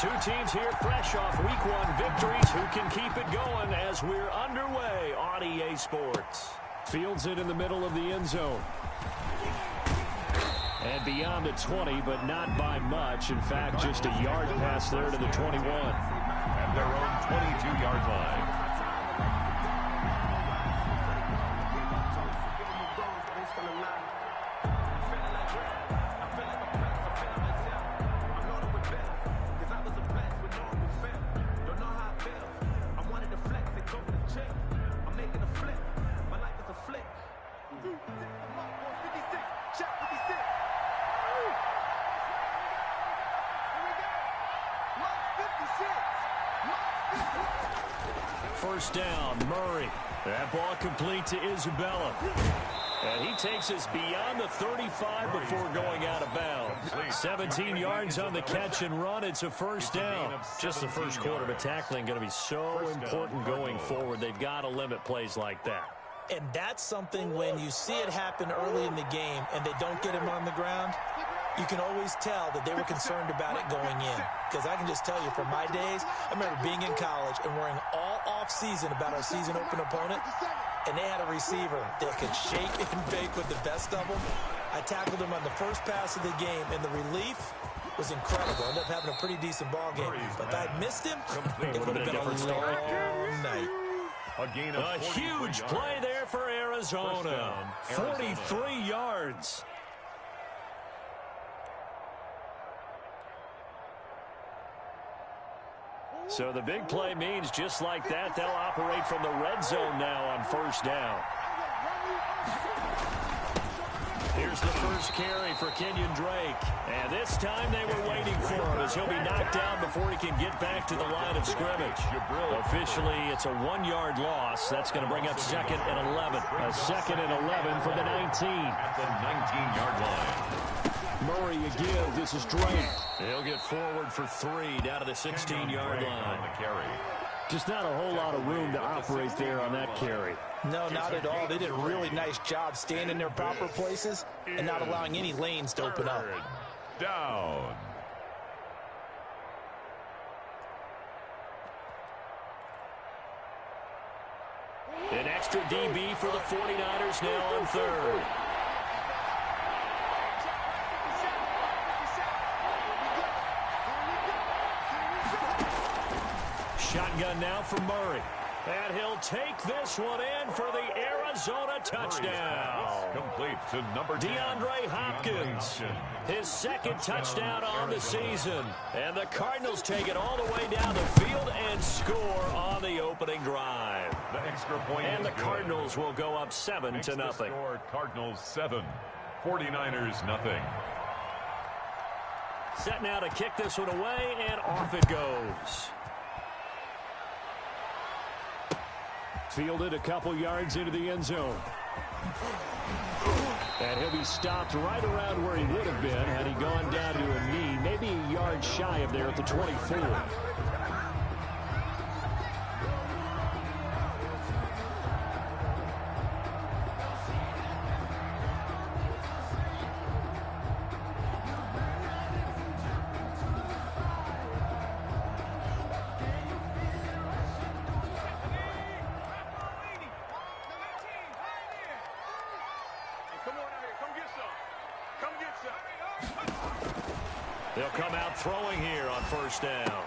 Two teams here fresh off Week 1 victories who can keep it going as we're underway on EA Sports. Fields it in the middle of the end zone. And beyond the 20, but not by much. In fact, just a yard pass there to the 21. At their own 22-yard line. First down, Murray. That ball complete to Isabella. And he takes us beyond the 35 before going out of bounds. 17 yards on the catch and run. It's a first down. Just the first quarter, but tackling going to be so important going forward. They've got to limit plays like that. And that's something when you see it happen early in the game and they don't get him on the ground, you can always tell that they were concerned about it going in. Because I can just tell you, from my days, I remember being in college and worrying all off-season about our season-open opponent, and they had a receiver that could shake and bake with the best of them. I tackled him on the first pass of the game, and the relief was incredible. Ended up having a pretty decent ball game. But if I'd missed him, it would have been a long night. A huge play there for Arizona. 43 yards. So the big play means just like that, they'll operate from the red zone now on first down. Here's the first carry for Kenyon Drake. And this time they were waiting for him as he'll be knocked down before he can get back to the line of scrimmage. Officially, it's a 1-yard loss. That's going to bring up 2nd and 11. A 2nd and 11 for the 19. At the 19-yard line. Murray again. This is Drake. He'll get forward for 3 down to the 16-yard line. Just not a whole lot of room to operate there on that carry. No, not at all. They did a really nice job staying in their proper places and not allowing any lanes to open up. Down. An extra DB for the 49ers now on 3rd. Shotgun now for Murray. And he'll take this one in for the Arizona touchdown. Complete to number 10. DeAndre Hopkins. His 2nd touchdown on the season. And the Cardinals take it all the way down the field and score on the opening drive. The extra point. And the Cardinals will go up 7-0. Score, Cardinals 7. 49ers nothing. Set now to kick this one away, and off it goes. Fielded a couple yards into the end zone. And he'll be stopped right around where he would have been had he gone down to a knee, maybe a yard shy of there at the 24. They'll come out throwing here on first down.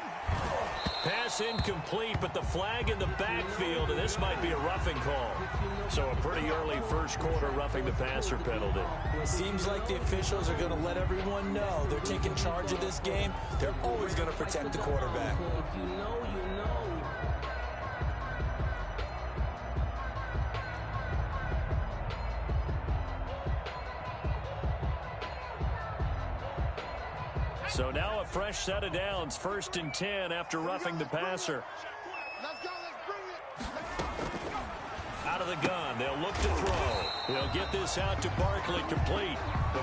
Pass incomplete, but the flag in the backfield, and this might be a roughing call. So a pretty early first quarter roughing the passer penalty. Seems like the officials are going to let everyone know they're taking charge of this game. They're always going to protect the quarterback. So now a fresh set of downs, 1st and 10 after roughing the passer. Out of the gun, they'll look to throw. They'll get this out to Barkley, complete.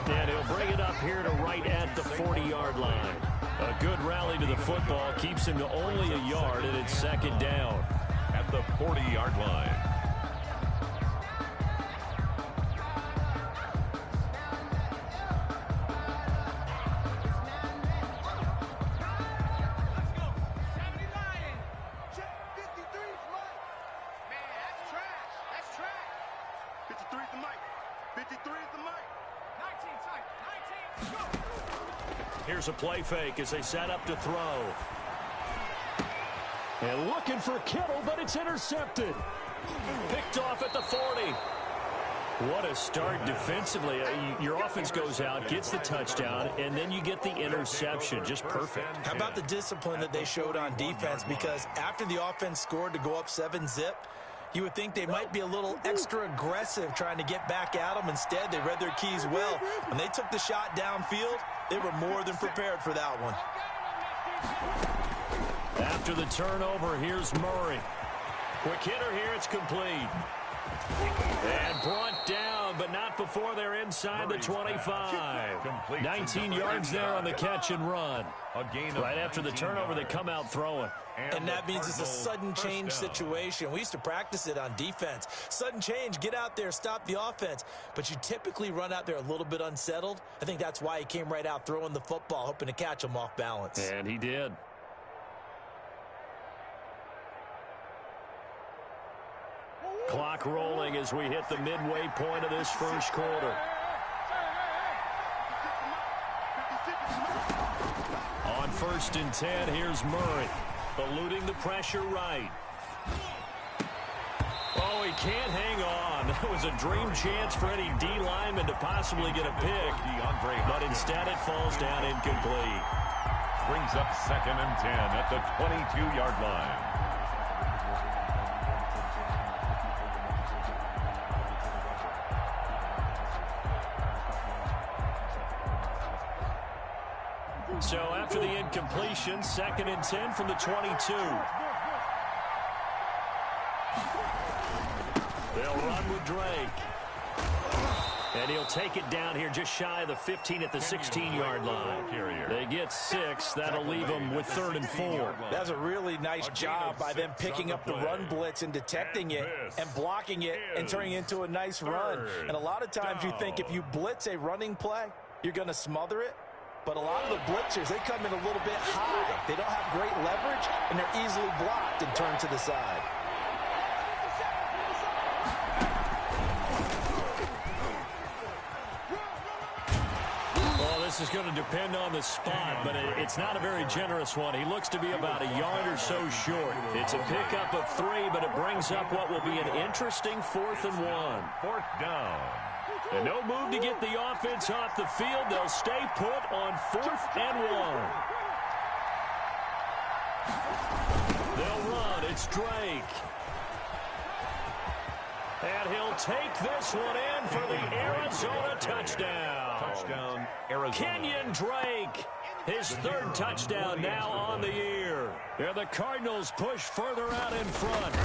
And he'll bring it up here to right at the 40-yard line. A good rally to the football keeps him to only a yard, and it's 2nd down. At the 40-yard line. Here's a play fake as they set up to throw. And looking for Kittle, but it's intercepted. Picked off at the 40. What a start defensively. Your offense goes out, gets the touchdown, and then you get the interception. Just perfect. How about the discipline that they showed on defense? Because after the offense scored to go up 7-zip, you would think they might be a little extra aggressive trying to get back at them. Instead, they read their keys well. When they took the shot downfield, they were more than prepared for that one. After the turnover, here's Murray. Quick hitter here, it's complete. And brought down, but not before they're inside the 25. 19 yards there on the catch and run. Right after the turnover, they come out throwing. And that means it's a sudden change situation. We used to practice it on defense. Sudden change, get out there, stop the offense. But you typically run out there a little bit unsettled. I think that's why he came right out throwing the football, hoping to catch him off balance. And he did. Clock rolling as we hit the midway point of this first quarter. On 1st and 10, here's Murray. Eluding the pressure right. Oh, he can't hang on. That was a dream chance for any D lineman to possibly get a pick. But instead it falls down incomplete. Brings up 2nd and 10 at the 22-yard line. So after the incompletion, 2nd and 10 from the 22. They'll run with Drake. And he'll take it down here just shy of the 15 at the 16-yard line. They get 6. That'll leave them with 3rd and 4. That's a really nice job by them picking up the run blitz and detecting it and blocking it and turning it into a nice run. And a lot of times you think if you blitz a running play, you're going to smother it. But a lot of the blitzers, they come in a little bit high. They don't have great leverage, and they're easily blocked and turned to the side. Well, this is going to depend on the spot, but it's not a very generous one. He looks to be about a yard or so short. It's a pickup of 3, but it brings up what will be an interesting 4th and 1. 4th down. And no move to get the offense off the field. They'll stay put on 4th and 1. They'll run. It's Drake. And he'll take this one in for the Arizona touchdown. Touchdown, Arizona. Kenyon Drake, his 3rd touchdown now on the year. And the Cardinals push further out in front.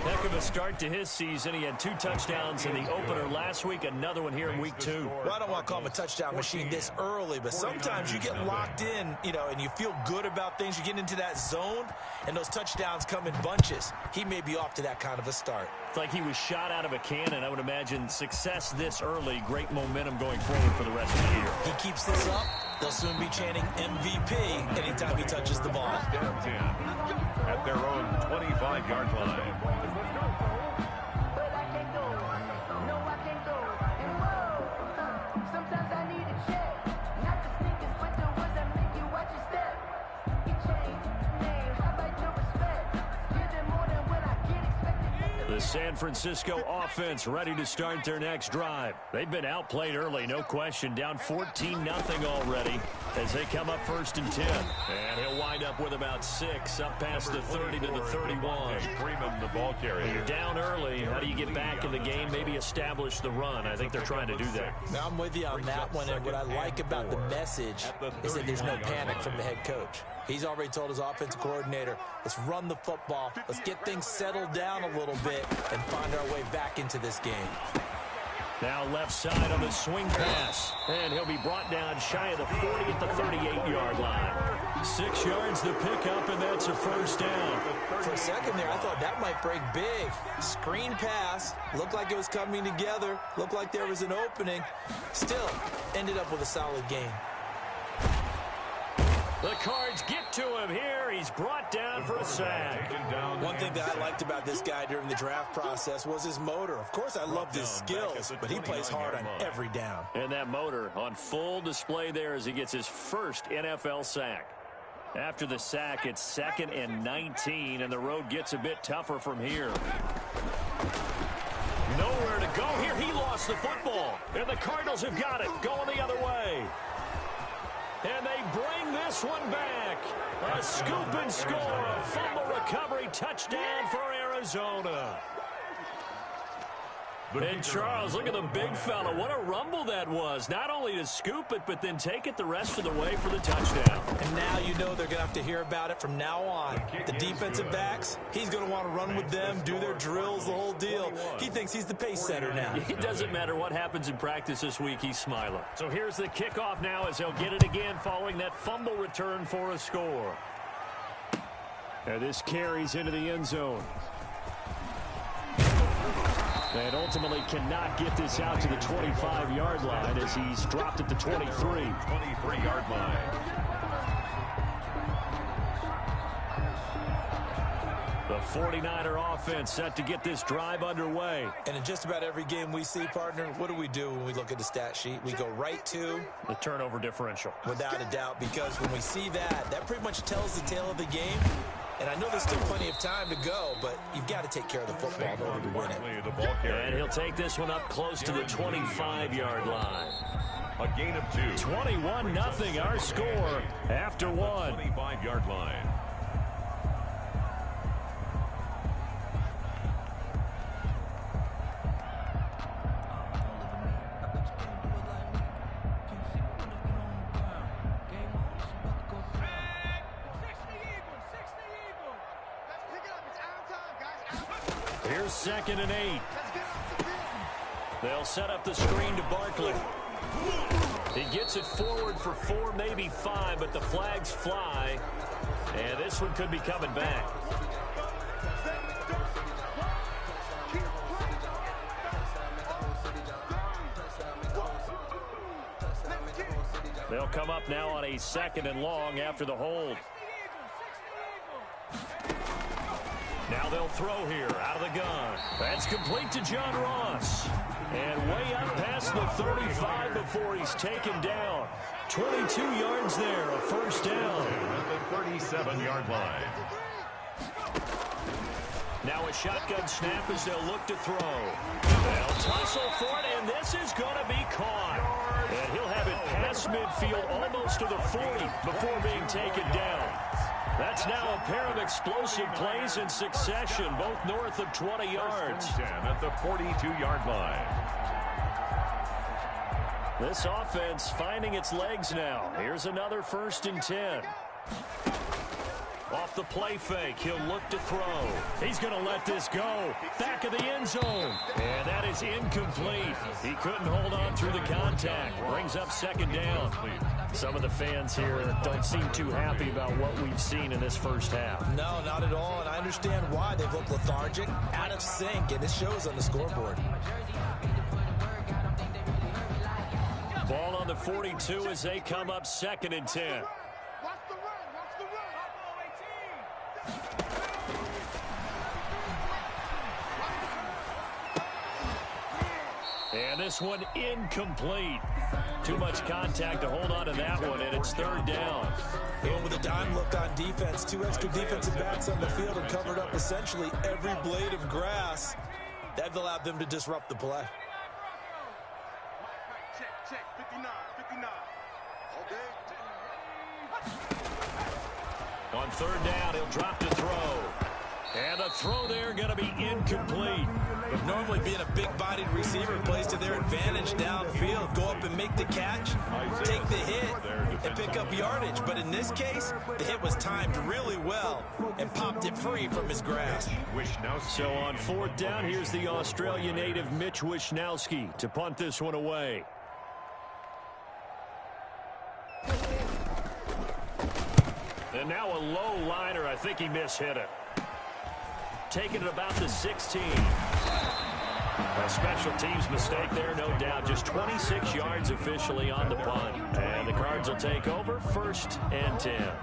Heck of a start to his season. He had 2 touchdowns in the opener last week, another one here in week 2. Well, I don't want to call him a touchdown machine this early, but sometimes you get locked in, and you feel good about things. You get into that zone, and those touchdowns come in bunches. He may be off to that kind of a start. It's like he was shot out of a cannon. I would imagine success this early, great momentum going forward for the rest of the year. He keeps this up, they'll soon be chanting MVP anytime he touches the ball. Down 10 at their own 25-yard line. The San Francisco offense ready to start their next drive. They've been outplayed early, no question. Down 14-0 already as they come up 1st and 10. And he'll wind up with about 6 up past the 30 to the 31. Freeman, the ball carrier. When you're down early, how do you get back in the game, maybe establish the run? I think they're trying to do that. Now, I'm with you on that one, and what I like about the message is that there's no panic from the head coach. He's already told his offensive coordinator, let's run the football, let's get things settled down a little bit and find our way back into this game. Now left side on the swing pass, and he'll be brought down shy of the 40 at the 38-yard line. 6 yards to pick up, and that's a 1st down. For a second there, I thought that might break big. Screen pass, looked like it was coming together, looked like there was an opening. Still, ended up with a solid game. The Cards get to him here. He's brought down for a sack. One thing that I liked about this guy during the draft process was his motor. Of course, I loved his skills, but he plays hard on every down. And that motor on full display there as he gets his first NFL sack. After the sack, it's 2nd and 19, and the road gets a bit tougher from here. Nowhere to go here. He lost the football, and the Cardinals have got it going the other way. And they bring this one back. A scoop and score, a fumble recovery touchdown for Arizona. And Charles, look at the big fella. What a rumble that was. Not only to scoop it, but then take it the rest of the way for the touchdown. And now you know they're going to have to hear about it from now on. The defensive backs, he's going to want to run with them, do their drills, the whole deal. He thinks he's the pace setter now. It doesn't matter what happens in practice this week, he's smiling. So here's the kickoff now as they'll get it again following that fumble return for a score. And this carries into the end zone. And ultimately cannot get this out to the 25-yard line as he's dropped at the 23. 23-yard line. The 49er offense set to get this drive underway. And in just about every game we see, partner, what do when we look at the stat sheet? We go right to the turnover differential. Without a doubt, because when we see that, that pretty much tells the tale of the game. And I know there's still plenty of time to go, but you've got to take care of the football in order to win it. And he'll take this one up close to the 25-yard line. A gain of 2. 21-0 our score after one. 25-yard line. Here's 2nd and 8. They'll set up the screen to Barkley. He gets it forward for 4, maybe 5, but the flags fly. And this one could be coming back. They'll come up now on a 2nd and long after the hold. Now they'll throw here out of the gun. That's complete to John Ross. And way up past the 35 before he's taken down. 22 yards there, a first down. At the 37-yard line. Now a shotgun snap as they'll look to throw. They'll tussle for it, and this is going to be caught. And he'll have it past midfield almost to the 40 before being taken down. That's now a pair of explosive plays in succession, both north of 20 yards. 10 at the 42-yard line. This offense finding its legs now. Here's another 1st and 10. Off the play fake, he'll look to throw. He's going to let this go. Back of the end zone. And that is incomplete. He couldn't hold on through the contact. Brings up 2nd down. Some of the fans here don't seem too happy about what we've seen in this first half. No, not at all, and I understand why. They've looked lethargic, out of sync, and it shows on the scoreboard. Ball on the 42 as they come up 2nd and 10. And this one incomplete. Too much contact to hold on to that one, and it's 3rd down. And with a dime look on defense, 2 extra defensive backs on the field and covered up essentially every blade of grass. That allowed them to disrupt the play. Check, 59, 59. On 3rd down, he'll drop to throw. And the throw there going to be incomplete. But normally being a big-bodied receiver plays to their advantage downfield. Go up and make the catch, take the hit, and pick up yardage. But in this case, the hit was timed really well and popped it free from his grasp. So on 4th down, here's the Australian native Mitch Wishnowsky to punt this one away. And now a low liner. I think he mishit it. Taking it about the 16. A special teams mistake there, no doubt. Just 26 yards officially on the punt. And the Cards will take over, 1st and 10.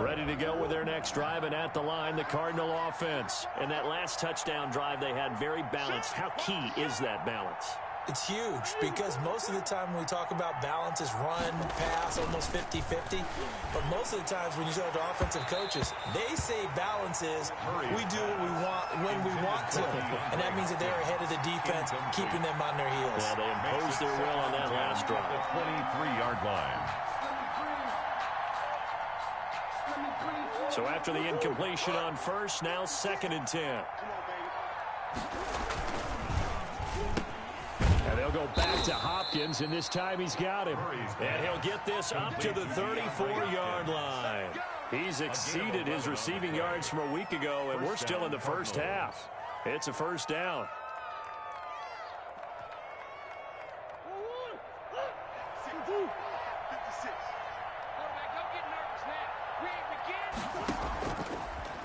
Ready to go with their next drive, and at the line, the Cardinal offense. And that last touchdown drive they had very balanced. How key is that balance? It's huge because most of the time when we talk about balance is run, pass, almost 50-50. But most of the times when you talk to offensive coaches, they say balance is we do what we want when we want to. And that means that they're ahead of the defense, keeping them on their heels. Yeah, they imposed their will on that last drive. The 23-yard line. So after the incompletion on 1st, now 2nd and 10. And they'll go back to Hopkins, and this time he's got him. And he'll get this up to the 34-yard line. He's exceeded his receiving yards from a week ago, and we're still in the first half. It's a 1st down.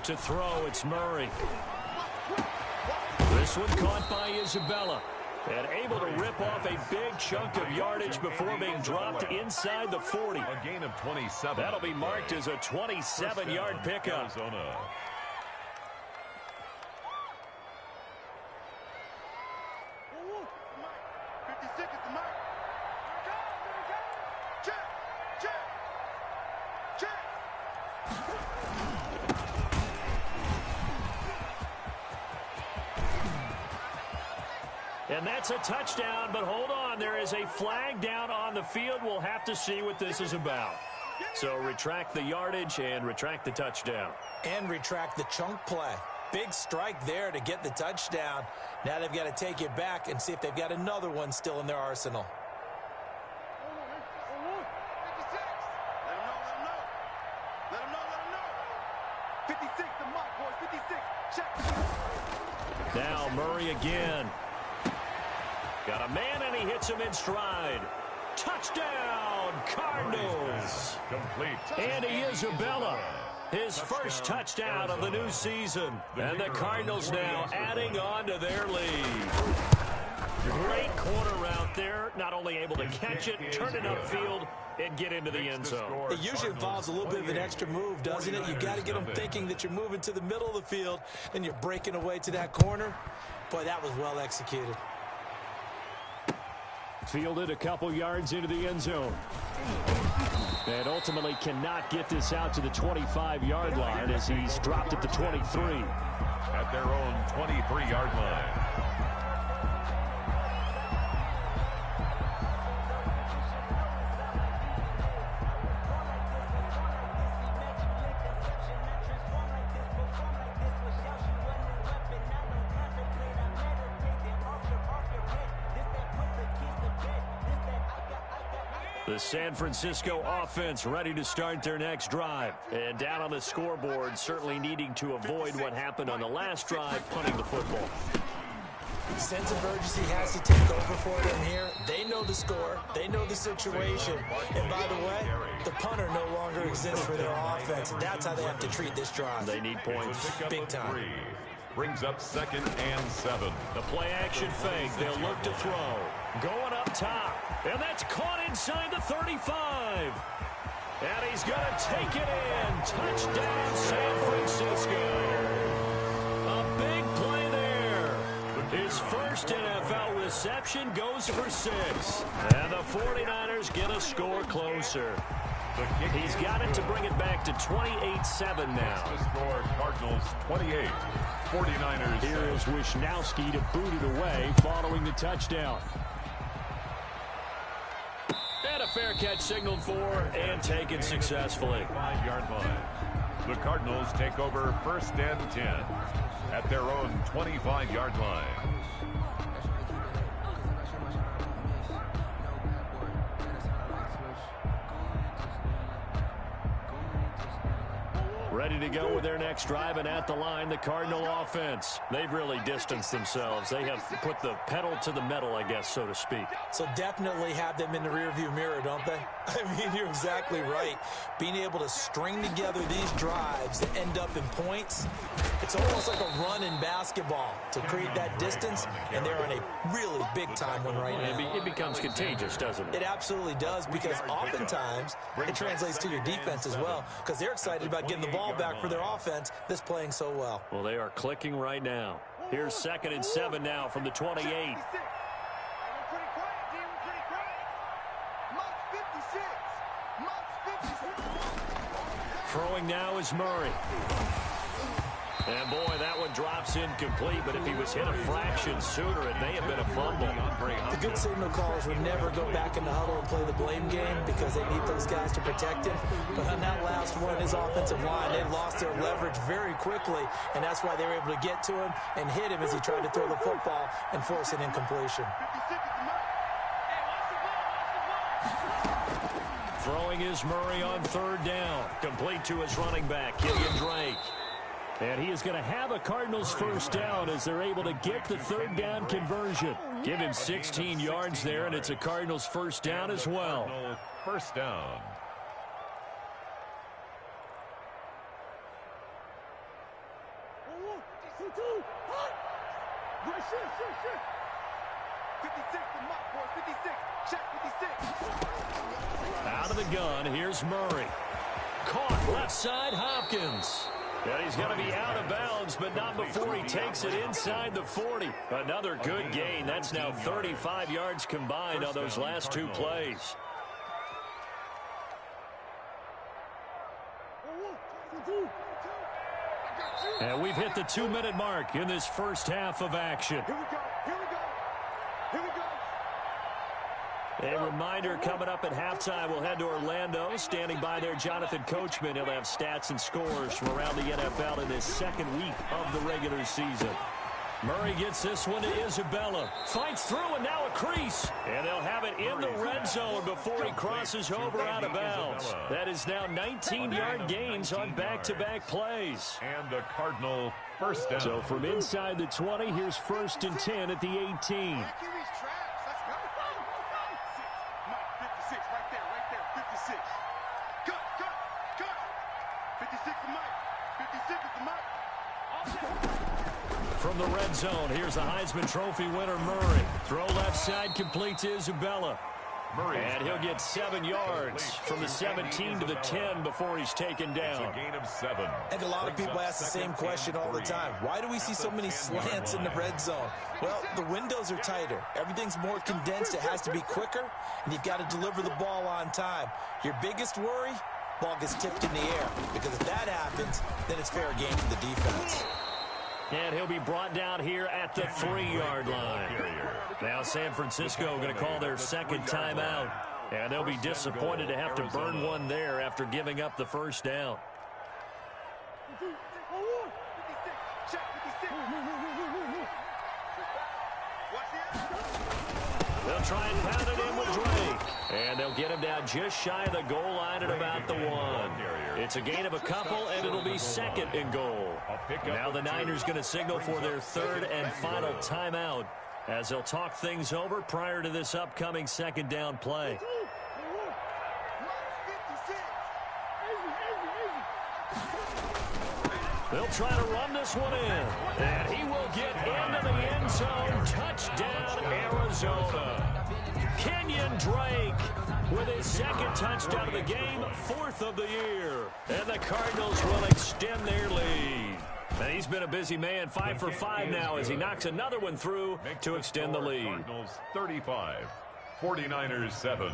To throw, it's Murray. This one caught by Isabella. And able to rip off a big chunk of yardage before being dropped inside the 40. A gain of 27. That'll be marked as a 27-yard pickup. Arizona. And that's a touchdown, but hold on. There is a flag down on the field. We'll have to see what this is about. So retract the yardage and retract the touchdown. And retract the chunk play. Big strike there to get the touchdown. Now they've got to take it back and see if they've got another one still in their arsenal. Let them know. 56, the mark, boys. 56. Check. Now Murray again. Got a man, and he hits him in stride. Touchdown, Cardinals. Complete. Andy Isabella, his first touchdown of the new season. And the Cardinals now adding on to their lead. Great corner route there. Not only able to catch it, turn it upfield, and get into the end zone. It usually involves a little bit of an extra move, doesn't it? You've got to get them thinking that you're moving to the middle of the field, and you're breaking away to that corner. Boy, that was well executed. Fielded a couple yards into the end zone. And ultimately cannot get this out to the 25-yard line as he's dropped at the 23. At their own 23-yard line. The San Francisco offense ready to start their next drive. And down on the scoreboard, certainly needing to avoid what happened on the last drive, punting the football. Sense of urgency has to take over for them here. They know the score. They know the situation. And by the way, the punter no longer exists for their offense. That's how they have to treat this drive. They need points big time. Brings up 2nd and 7. The play action fake. They'll look to throw. Going up top. And that's caught inside the 35. And he's going to take it in. Touchdown, San Francisco. A big play there. His first NFL reception goes for 6. And the 49ers get a score closer. He's got it to bring it back to 28-7 now. The score, Cardinals 28. 49ers. Here is Wisnowski to boot it away following the touchdown. And a fair catch signaled for and taken successfully. 5-yard line. The Cardinals take over 1st and 10 at their own 25-yard line. Ready to go with their next drive, and at the line, the Cardinal offense. They've really distanced themselves. They have put the pedal to the metal, I guess, so to speak. So definitely have them in the rearview mirror, don't they? I mean, you're exactly right. Being able to string together these drives that end up in points, it's almost like a run in basketball to create that distance, and they're on a really big-time one right now. It becomes contagious, doesn't it? It absolutely does, because oftentimes it translates to your defense as well, because they're excited about getting the ball back for their offense that's playing so well. Well, they are clicking right now. Here's 2nd and 7 now from the 28. Throwing now is Murray. And, boy, that one drops incomplete, but if he was hit a fraction sooner, it may have been a fumble. The good signal callers would never go back in the huddle and play the blame game because they need those guys to protect him. But on that last one, his offensive line, they lost their leverage very quickly, and that's why they were able to get to him and hit him as he tried to throw the football and force an incompletion. Throwing is Murray on 3rd down. Complete to his running back, Kenyon Drake. And he is going to have a Cardinals first down as they're able to get the 3rd down conversion. Give him 16 yards there, and it's a Cardinals first down as well. First down. Out of the gun, here's Murray. Caught left side, Hopkins. And he's going to be out of bounds, but not before he takes it inside the 40. Another good gain. That's now 35 yards combined on those last 2 plays. And we've hit the 2-minute mark in this first half of action. A reminder, coming up at halftime, we'll head to Orlando. Standing by there, Jonathan Coachman. He'll have stats and scores from around the NFL in this 2nd week of the regular season. Murray gets this one to Isabella. Fights through, and now a crease. And they'll have it in the red zone before he crosses over out of bounds. That is now 19-yard gains on back-to-back plays. And a Cardinal first down. So from inside the 20, here's 1st and 10 at the 18. From the red zone, here's the Heisman Trophy winner, Murray. Throw left side, complete to Isabella. And he'll get 7 yards from the 17 to the 10 before he's taken down. It's a gain of 7. I think a lot of people ask the same question all the time. Why do we see so many slants in the red zone? Well, the windows are tighter. Everything's more condensed. It has to be quicker, and you've got to deliver the ball on time. Your biggest worry? Ball gets tipped in the air, because if that happens, then it's fair game for the defense. And he'll be brought down here at the 3-yard line. Now San Francisco going to call their 2nd timeout. And they'll be disappointed to have to burn one there after giving up the first down. They'll try and pound it in with Drake. And they'll get him down just shy of the goal line at about the 1. It's a gain of a couple, and it'll be 2nd and goal. Now the Niners going to signal for their 3rd and final timeout as they'll talk things over prior to this upcoming 2nd down play. They'll try to run this one in, and he will get into the end zone. Touchdown, Arizona. Kenyon Drake with his 2nd touchdown of the game, 4th of the year. And the Cardinals will extend their lead. And he's been a busy man, 5 for 5 now as he knocks another one through to extend the lead. Cardinals 35, 49ers 7.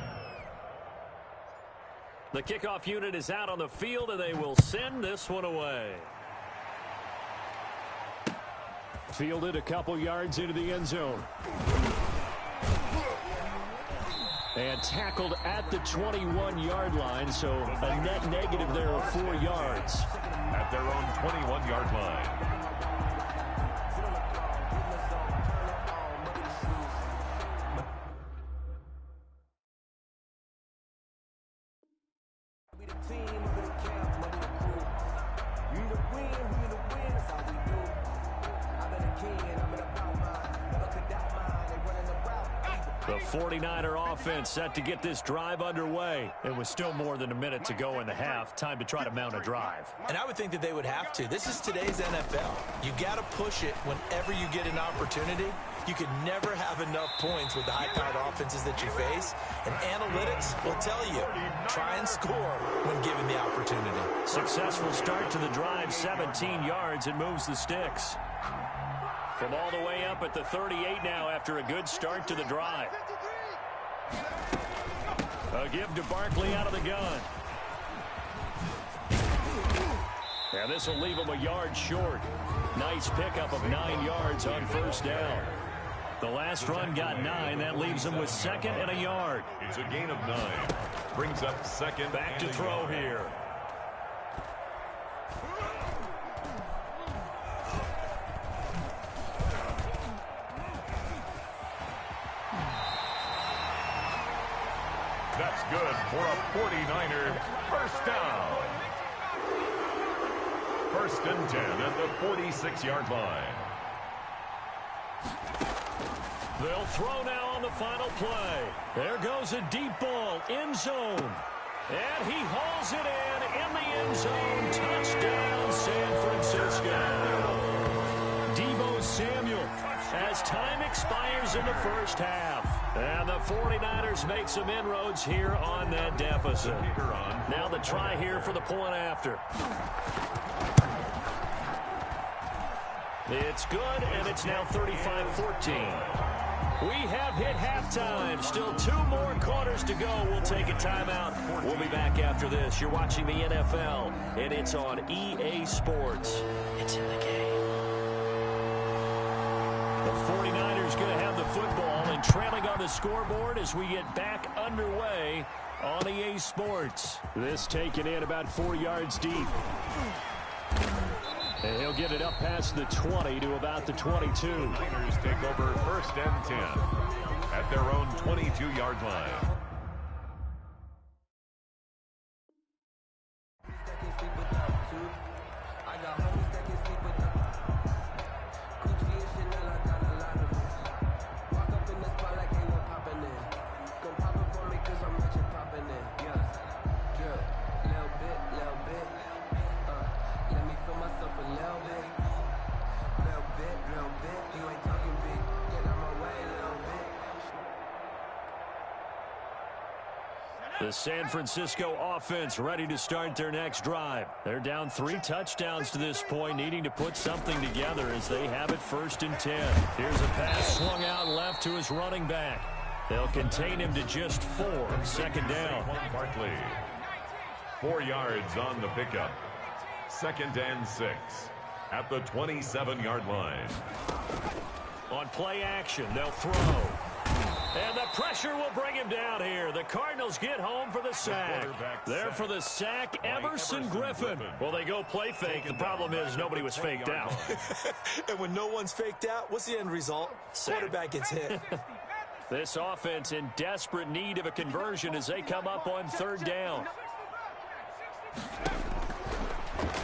The kickoff unit is out on the field, and they will send this one away. Fielded a couple yards into the end zone. And tackled at the 21-yard line, so a net negative there of 4 yards. At their own 21-yard line. The 49er offense set to get this drive underway. It was still more than a minute to go in the half. Time to try to mount a drive. And I would think that they would have to. This is today's NFL. You got to push it whenever you get an opportunity. You could never have enough points with the high-powered offenses that you face. And analytics will tell you, try and score when given the opportunity. Successful start to the drive, 17 yards, and moves the sticks. From all the way up at the 38 now after a good start to the drive. A give to Barkley out of the gun. And this will leave him a yard short. Nice pickup of 9 yards on first down. The last run got 9. That leaves him with second and a yard. It's a gain of 9. Brings up second. Back to throw here. That's good for a 49er first down. First and 10 at the 46-yard line. They'll throw now on the final play. There goes a deep ball, end zone. And he hauls it in the end zone. Touchdown, San Francisco. Deebo Samuel as time expires in the first half. And the 49ers make some inroads here on that deficit. Now the try here for the point after. It's good, and it's now 35-14. We have hit halftime. Still 2 more quarters to go. We'll take a timeout. We'll be back after this. You're watching the NFL, and it's on EA Sports. It's in the game. The 49ers going to have the football and trailing on the scoreboard as we get back underway on EA Sports. This taken in about 4 yards deep. And he'll get it up past the 20 to about the 22. Niners take over first and 10 at their own 22-yard line. The San Francisco offense ready to start their next drive. They're down 3 touchdowns to this point, needing to put something together as they have it first and 10. Here's a pass swung out left to his running back. They'll contain him to just 4. Second down. Barkley. 4 yards on the pickup. Second and 6 at the 27-yard line. On play action, they'll throw. And the pressure will bring him down here. The Cardinals get home for the sack. There for the sack, Everson Griffin. Well, they go play fake. The problem is nobody was faked out. And when no one's faked out, what's the end result? Quarterback gets hit. This offense in desperate need of a conversion as they come up on third down.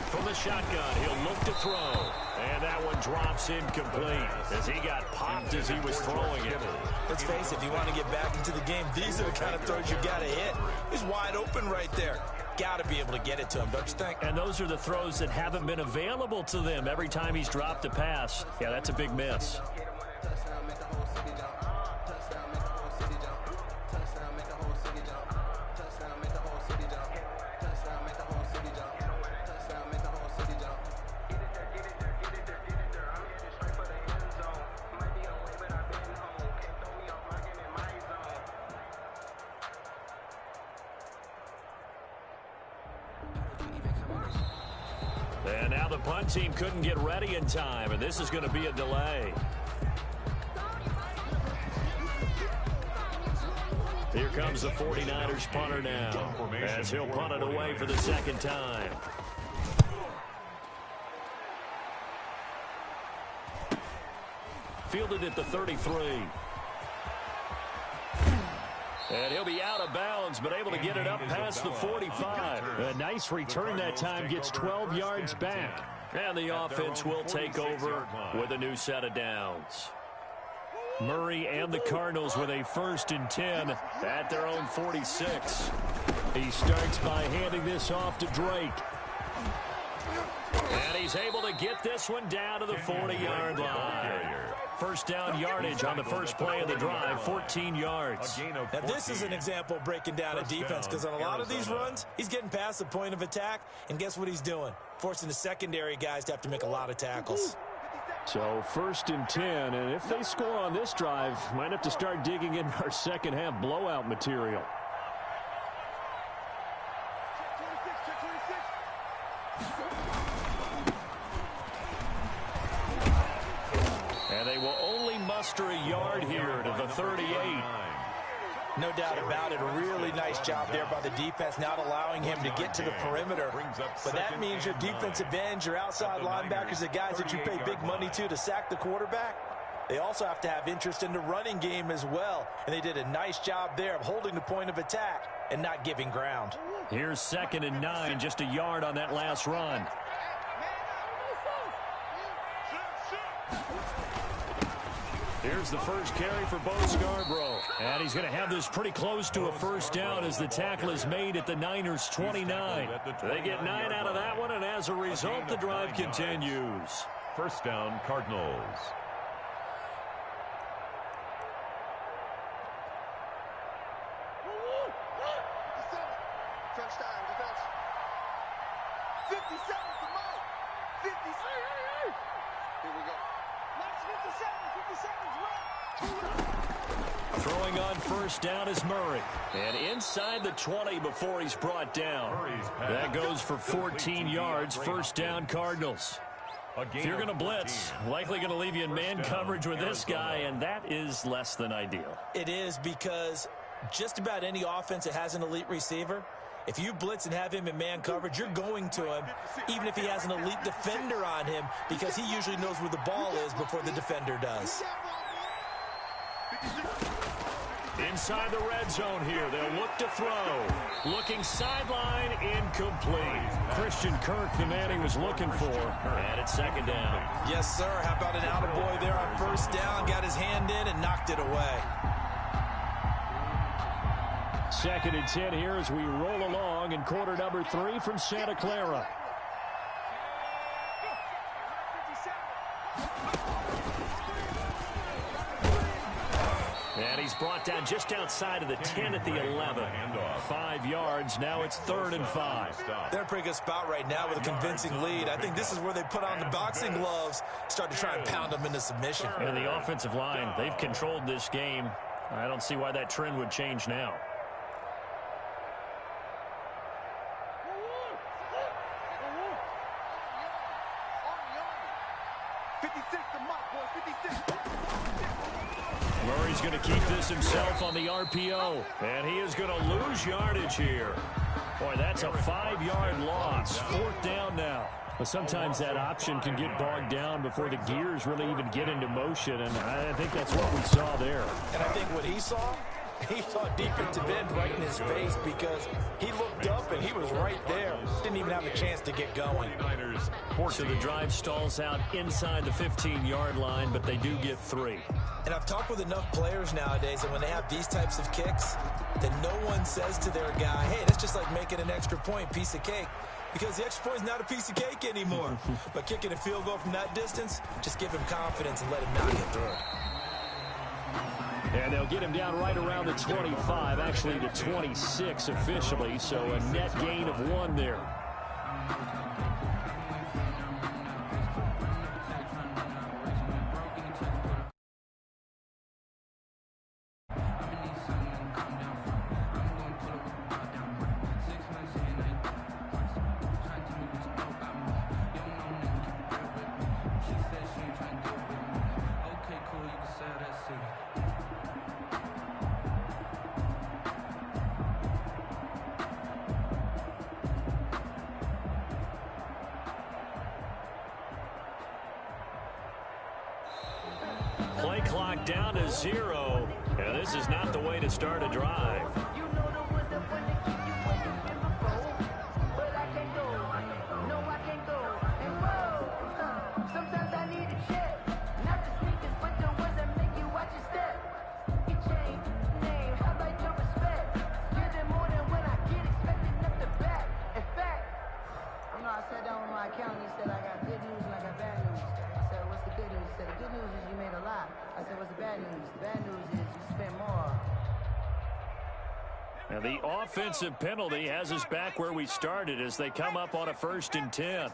From the shotgun, he'll look to throw. And that one drops incomplete as he got popped as he was throwing it. Let's face it, if you want to get back into the game, these are the kind of throws you got to hit. He's wide open right there. Got to be able to get it to him, don't you think? And those are the throws that haven't been available to them every time he's dropped a pass. Yeah, that's a big miss. And now the punt team couldn't get ready in time, and this is going to be a delay. Here comes the 49ers punter now, as he'll punt it away for the second time. Fielded at the 33. And he'll be out of bounds, but able to get it up past the 45. A nice return that time, gets 12 yards back. And the offense will take over with a new set of downs. Murray and the Cardinals with a 1st and 10 at their own 46. He starts by handing this off to Drake. And he's able to get this one down to the 40-yard line. First down yardage on the first play of the drive, 14 yards. Now, this is an example of breaking down a defense, because on a lot of these runs, he's getting past the point of attack, and guess what he's doing? Forcing the secondary guys to have to make a lot of tackles. So 1st and 10, and if they score on this drive, might have to start digging in our second half blowout material. And they will only muster a yard here to the 38. No doubt about it. A really nice job there by the defense, not allowing him to get to the perimeter. But that means your defensive ends, your outside linebackers, the guys that you pay big money to sack the quarterback, they also have to have interest in the running game as well. And they did a nice job there of holding the point of attack and not giving ground. Here's 2nd and 9, just a yard on that last run. Here's the first carry for Bo Scarborough. And he's going to have this pretty close to a first down as the tackle is made at the Niners' 29. They get 9 out of that one, and as a result, the drive continues. First down, Cardinals. Touchdown, defense. 57 to Mo. 57. Here we go. Max 57. 57's right. Throwing on first down is Murray. And inside the 20 before he's brought down. That goes for 14 yards. First down, Cardinals. If you're going to blitz, likely going to leave you in man coverage with this guy, and that is less than ideal. It is, because just about any offense that has an elite receiver, if you blitz and have him in man coverage, you're going to him, even if he has an elite defender on him, because he usually knows where the ball is before the defender does. Inside the red zone here, they'll look to throw. Looking sideline, incomplete. Christian Kirk, the man he was looking for, and it's 2nd down. Yes, sir. How about an attaboy there on first down? Got his hand in and knocked it away. 2nd and 10 here as we roll along in quarter number 3 from Santa Clara. And he's brought down just outside of the 10 at the 11. 5 yards. Now it's 3rd and 5. They're in a pretty good spot right now with a convincing lead. I think this is where they put on the boxing gloves, start to try and pound them into submission. And the offensive line, they've controlled this game. I don't see why that trend would change now. Murray's going to keep this himself on the RPO, and he is going to lose yardage here. Boy, that's a 5-yard loss. 4th down now. But sometimes that option can get bogged down before the gears really even get into motion, and I think that's what we saw there. And I think what he saw defensive end right in his face, because he looked up and he was right there. Didn't even have a chance to get going. So the drive stalls out inside the 15-yard line, but they do get 3. And I've talked with enough players nowadays, and when they have these types of kicks, then no one says to their guy, hey, that's just like making an extra point, piece of cake. Because the extra point is not a piece of cake anymore. But kicking a field goal from that distance, just give him confidence and let him knock it through. And they'll get him down right around the 25, actually the 26 officially, so a net gain of 1 there. Play clock down to 0, and this is not the way to start a drive. And the offensive penalty has us back where we started as they come up on a 1st and 10.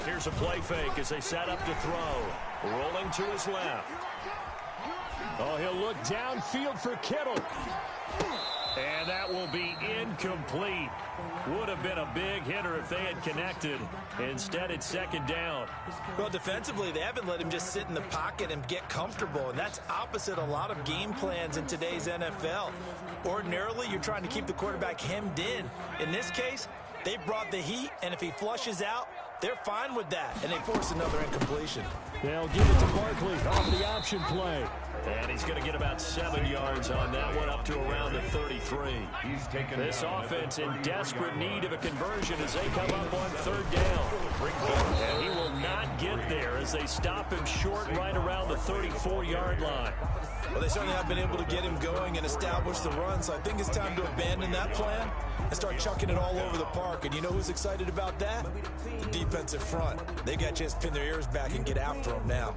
Here's a play fake as they set up to throw. Rolling to his left. Oh, he'll look downfield for Kittle. And that will be incomplete. Would have been a big hitter if they had connected. Instead, it's 2nd down. Well, defensively, they haven't let him just sit in the pocket and get comfortable, and that's opposite a lot of game plans in today's NFL. Ordinarily, you're trying to keep the quarterback hemmed in. In this case, they brought the heat, and if he flushes out, they're fine with that, and they force another incompletion. They'll give it to Barkley off the option play. And he's going to get about 7 yards on that one, up to around the 33. This offense in desperate need of a conversion as they come up on 3rd down. And he will not get there as they stop him short right around the 34-yard line. Well, they certainly have been able to get him going and establish the run, so I think it's time to abandon that plan and start chucking it all over the park. And you know who's excited about that? The defensive front. They got a chance to pin their ears back and get after him now.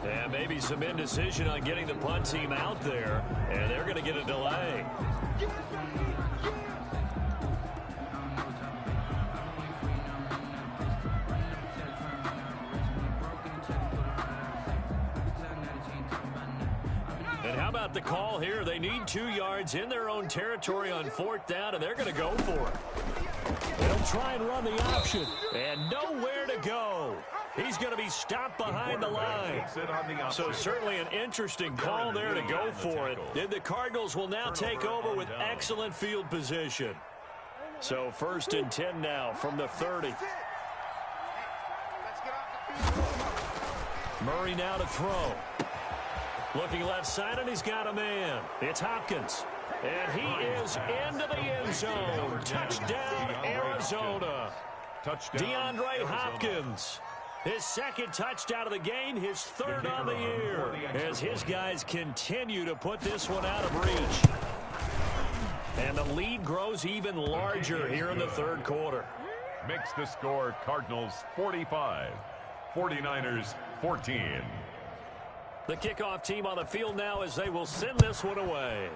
And maybe some indecision on getting the punt team out there, and they're going to get a delay. And how about the call here? They need 2 yards in their own territory on 4th down, and they're going to go for it. They'll try and run the option, and nowhere to go. He's going to be stopped behind the line. So certainly an interesting call there to go for it. And the Cardinals will now take over with excellent field position. So 1st and 10 now from the 30. Murray now to throw. Looking left side, and he's got a man. It's Hopkins. And he is into the end zone. Touchdown, Arizona. DeAndre Hopkins. His 2nd touchdown of the game, his 3rd on the year, as his guys continue to put this one out of reach. And the lead grows even larger here in the 3rd quarter. Makes the score Cardinals 45, 49ers 14. The kickoff team on the field now as they will send this one away.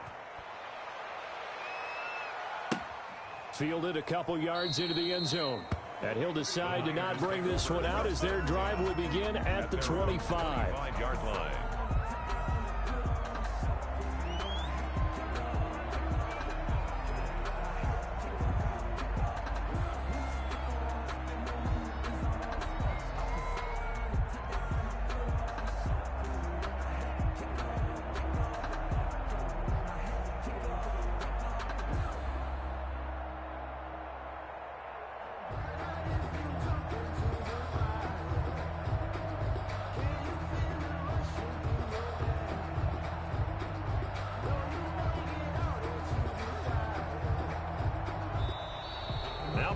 Fielded a couple yards into the end zone. And he'll decide to not bring this one out as their drive will begin at the 25. 5-yard line.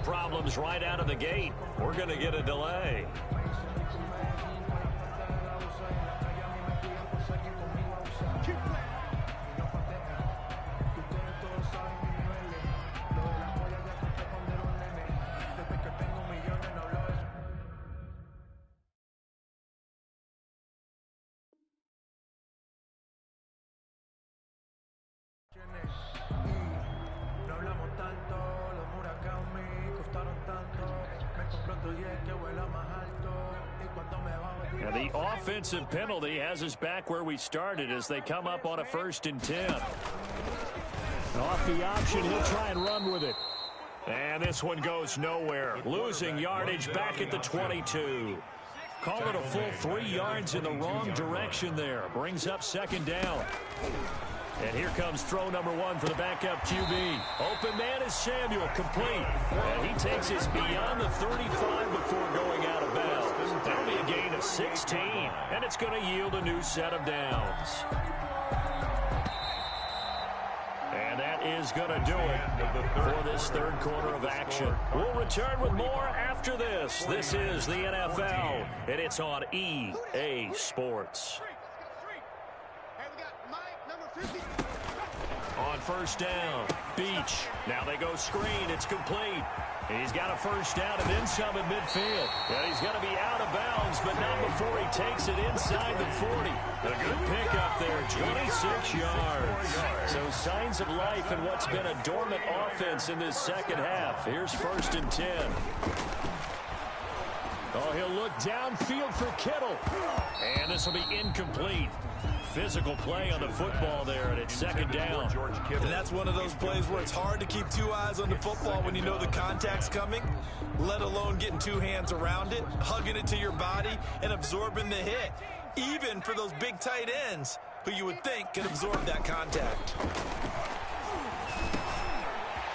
Problems right out of the gate. We're going to get a delay. And the offensive penalty has us back where we started as they come up on a 1st and 10. Off the option, he'll try and run with it. And this one goes nowhere. Losing yardage back at the 22. Call it a full 3 yards in the wrong direction there. Brings up 2nd down. And here comes throw number 1 for the backup QB. Open man is Samuel, complete. And he takes us beyond the 35 before going out of bounds. That'll be a gain of 16, and it's going to yield a new set of downs. And that is going to do it for this third quarter of action. We'll return with more after this. This is the NFL, and it's on EA Sports. On first down, Beach. Now they go screen. It's complete. And he's got a first down and then some at midfield. And he's going to be out of bounds, but not before he takes it inside the 40. A good pickup there, 26 yards. So signs of life in what's been a dormant offense in this second half. Here's 1st and 10. Oh, he'll look downfield for Kittle. And this will be incomplete. Physical play on the football there, and it's 2nd down. And that's one of those plays where it's hard to keep 2 eyes on the football when you know the contact's coming, let alone getting 2 hands around it, hugging it to your body, and absorbing the hit, even for those big tight ends who you would think can absorb that contact.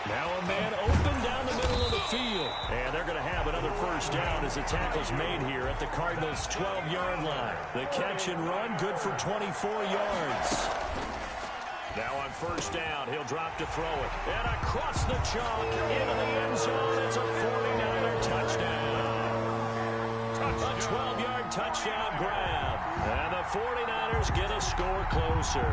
Now a man open down the middle of the field. And they're going to have another first down as the tackle's made here at the Cardinals' 12-yard line. The catch and run, good for 24 yards. Now on first down, he'll drop to throw it. And across the chalk, into the end zone. It's a 49er touchdown. A 12-yard touchdown grab. And the 49ers get a score closer.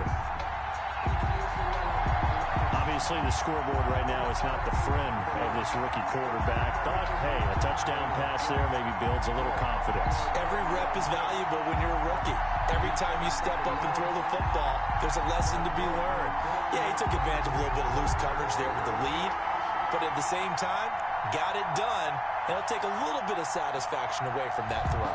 Obviously, the scoreboard right now is not the friend of this rookie quarterback. But, hey, a touchdown pass there maybe builds a little confidence. Every rep is valuable when you're a rookie. Every time you step up and throw the football, there's a lesson to be learned. Yeah, he took advantage of a little bit of loose coverage there with the lead. But at the same time, got it done. And it'll take a little bit of satisfaction away from that throw.